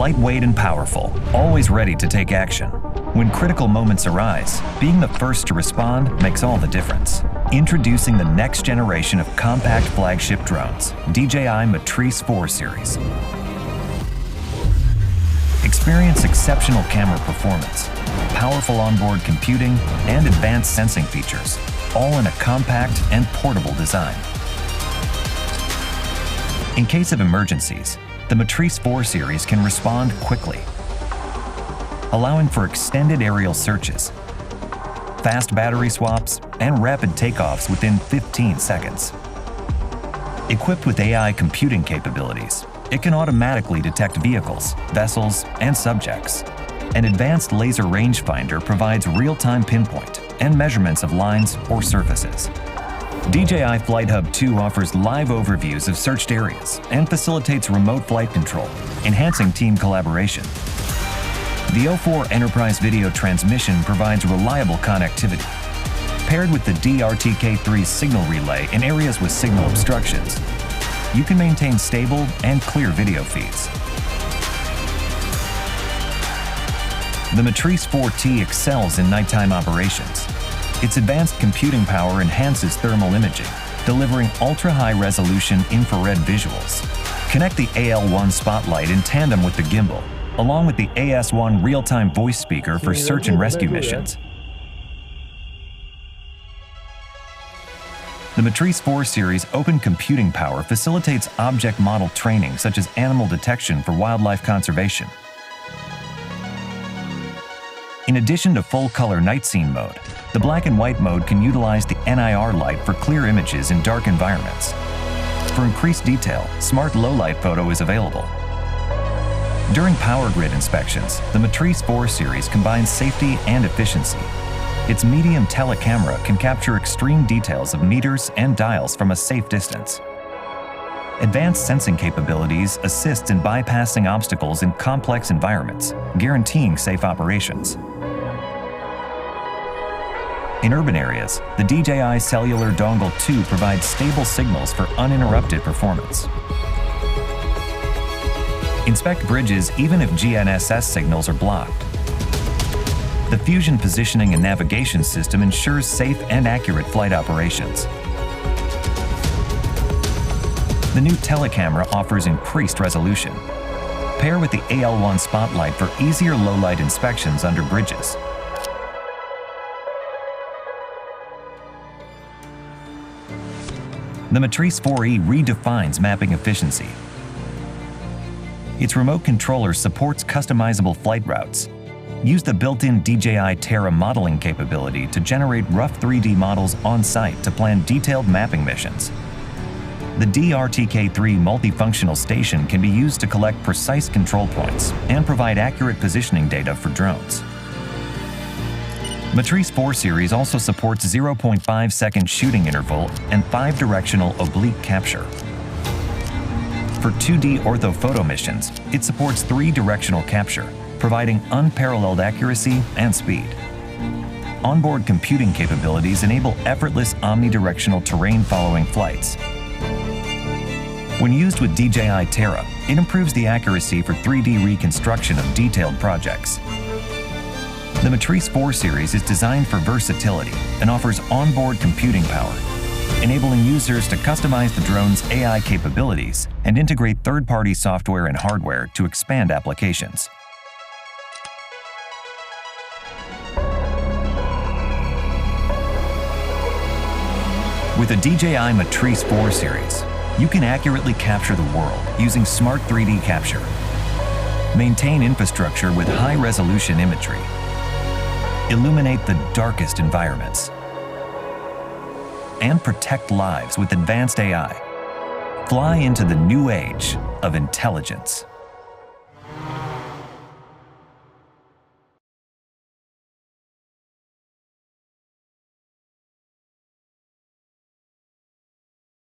Lightweight and powerful, always ready to take action. When critical moments arise, being the first to respond makes all the difference. Introducing the next generation of compact flagship drones, DJI Matrice 4 series. Experience exceptional camera performance, powerful onboard computing, and advanced sensing features, all in a compact and portable design. In case of emergencies, the Matrice 4 series can respond quickly, allowing for extended aerial searches, fast battery swaps, and rapid takeoffs within 15 seconds. Equipped with AI computing capabilities, it can automatically detect vehicles, vessels, and subjects. An advanced laser rangefinder provides real-time pinpoint and measurements of lines or surfaces. DJI Flight Hub 2 offers live overviews of searched areas and facilitates remote flight control, enhancing team collaboration. The O4 Enterprise Video Transmission provides reliable connectivity. Paired with the DRTK3 signal relay in areas with signal obstructions, you can maintain stable and clear video feeds. The Matrice 4T excels in nighttime operations. Its advanced computing power enhances thermal imaging, delivering ultra-high-resolution infrared visuals. Connect the AL1 spotlight in tandem with the gimbal, along with the AS1 real-time voice speaker for search and rescue missions. The Matrice 4 series open computing power facilitates object model training such as animal detection for wildlife conservation. In addition to full-color night scene mode, the black and white mode can utilize the NIR light for clear images in dark environments. For increased detail, Smart Low-Light Photo is available. During power grid inspections, the Matrice 4 series combines safety and efficiency. Its medium telecamera can capture extreme details of meters and dials from a safe distance. Advanced sensing capabilities assist in bypassing obstacles in complex environments, guaranteeing safe operations. In urban areas, the DJI Cellular Dongle 2 provides stable signals for uninterrupted performance. Inspect bridges even if GNSS signals are blocked. The Fusion Positioning and Navigation System ensures safe and accurate flight operations. The new telecamera offers increased resolution. Pair with the AL1 spotlight for easier low-light inspections under bridges. The Matrice 4E redefines mapping efficiency. Its remote controller supports customizable flight routes. Use the built-in DJI Terra modeling capability to generate rough 3D models on-site to plan detailed mapping missions. The DRTK3 multifunctional station can be used to collect precise control points and provide accurate positioning data for drones. Matrice 4 series also supports 0.5-second shooting interval and 5-directional oblique capture. For 2D orthophoto missions, it supports 3-directional capture, providing unparalleled accuracy and speed. Onboard computing capabilities enable effortless omnidirectional terrain-following flights. When used with DJI Terra, it improves the accuracy for 3D reconstruction of detailed projects. The Matrice 4 series is designed for versatility and offers onboard computing power, enabling users to customize the drone's AI capabilities and integrate third-party software and hardware to expand applications. With the DJI Matrice 4 series, you can accurately capture the world using smart 3D capture, maintain infrastructure with high-resolution imagery, illuminate the darkest environments, and protect lives with advanced AI. Fly into the new age of intelligence.